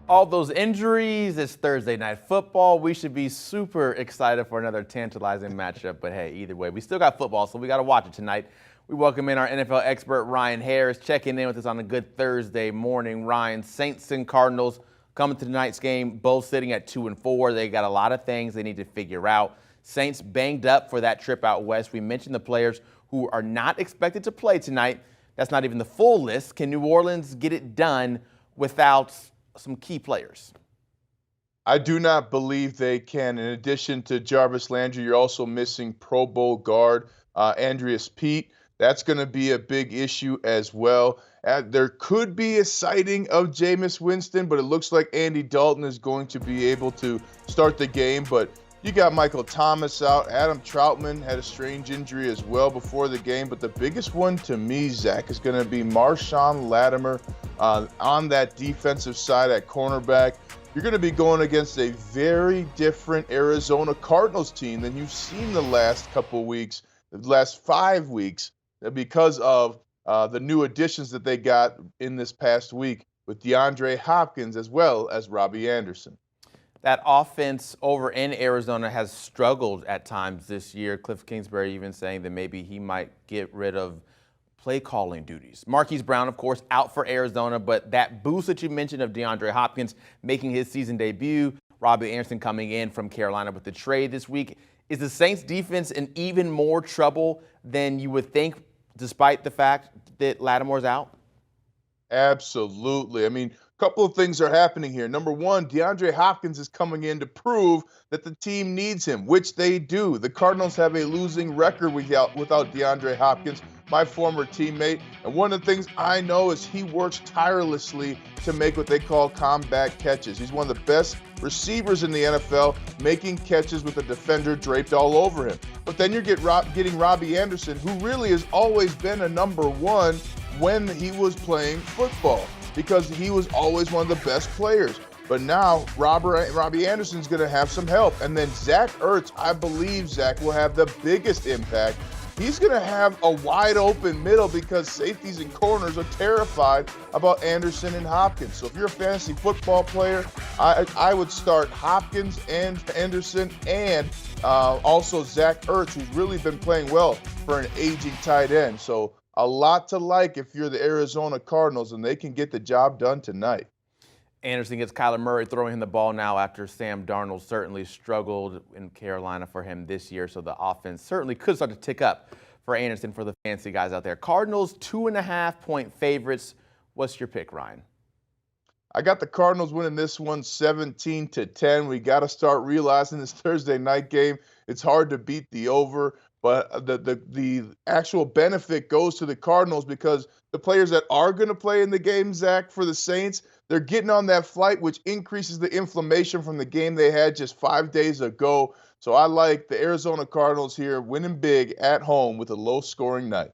All those injuries, it's Thursday night football. We should be super excited for another tantalizing matchup. But hey, either way, we still got football, so we got to watch it tonight. We welcome in our NFL expert, Ryan Harris, checking in with us on a good Thursday morning. Ryan, Saints and Cardinals coming to tonight's game, both sitting at 2-4. They got a lot of things they need to figure out. Saints banged up for that trip out west. We mentioned the players who are not expected to play tonight. That's not even the full list. Can New Orleans get it done without some key players? I do not believe they can. In addition to Jarvis Landry, you're also missing Pro Bowl guard Andreas Pete. That's going to be a big issue as well. There could be a sighting of Jameis Winston, but it looks like Andy Dalton is going to be able to start the game. But you got Michael Thomas out. Adam Troutman had a strange injury as well before the game. But the biggest one to me, Zach, is going to be Marshawn Lattimore on that defensive side at cornerback. You're going to be going against a very different Arizona Cardinals team than you've seen the last couple weeks, the last 5 weeks, because of the new additions that they got in this past week with DeAndre Hopkins as well as Robbie Anderson. That offense over in Arizona has struggled at times this year. Cliff Kingsbury even saying that maybe he might get rid of play calling duties. Marquise Brown, of course, out for Arizona, but that boost that you mentioned of DeAndre Hopkins making his season debut, Robbie Anderson coming in from Carolina with the trade this week. Is the Saints defense in even more trouble than you would think, despite the fact that Lattimore's out? Absolutely. I mean, a couple of things are happening here. Number one, DeAndre Hopkins is coming in to prove that the team needs him, which they do. The Cardinals have a losing record without DeAndre Hopkins, my former teammate. And one of the things I know is he works tirelessly to make what they call comeback catches. He's one of the best receivers in the NFL, making catches with a defender draped all over him. But then you're getting Robbie Anderson, who really has always been a number one when he was playing football, because he was always one of the best players. But now Robbie Anderson's going to have some help. And then Zach Ertz, I believe Zach will have the biggest impact. He's going to have a wide open middle because safeties and corners are terrified about Anderson and Hopkins. So if you're a fantasy football player, I would start Hopkins and Anderson and also Zach Ertz, who's really been playing well for an aging tight end. So a lot to like if you're the Arizona Cardinals, and they can get the job done tonight. Anderson gets Kyler Murray throwing him the ball now after Sam Darnold certainly struggled in Carolina for him this year. So the offense certainly could start to tick up for Anderson for the fancy guys out there. Cardinals 2.5-point favorites. What's your pick, Ryan? I got the Cardinals winning this one 17-10. We got to start realizing this Thursday night game, it's hard to beat the over. But the actual benefit goes to the Cardinals because the players that are going to play in the game, Zach, for the Saints, they're getting on that flight, which increases the inflammation from the game they had just 5 days ago. So I like the Arizona Cardinals here winning big at home with a low-scoring night.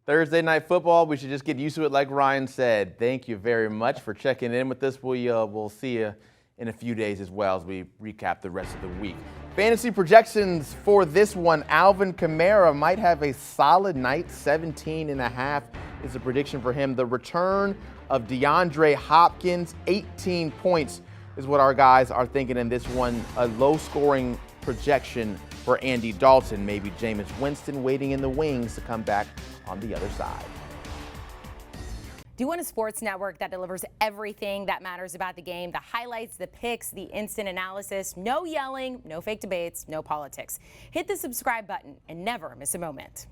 Thursday night football, we should just get used to it like Ryan said. Thank you very much for checking in with us. We'll see you in a few days as well as we recap the rest of the week. Fantasy projections for this one. Alvin Kamara might have a solid night. 17.5 is the prediction for him. The return of DeAndre Hopkins, 18 points is what our guys are thinking in this one. A low-scoring projection for Andy Dalton. Maybe Jameis Winston waiting in the wings to come back on the other side. Do you want a sports network that delivers everything that matters about the game? The highlights, the picks, the instant analysis, no yelling, no fake debates, no politics. Hit the subscribe button and never miss a moment.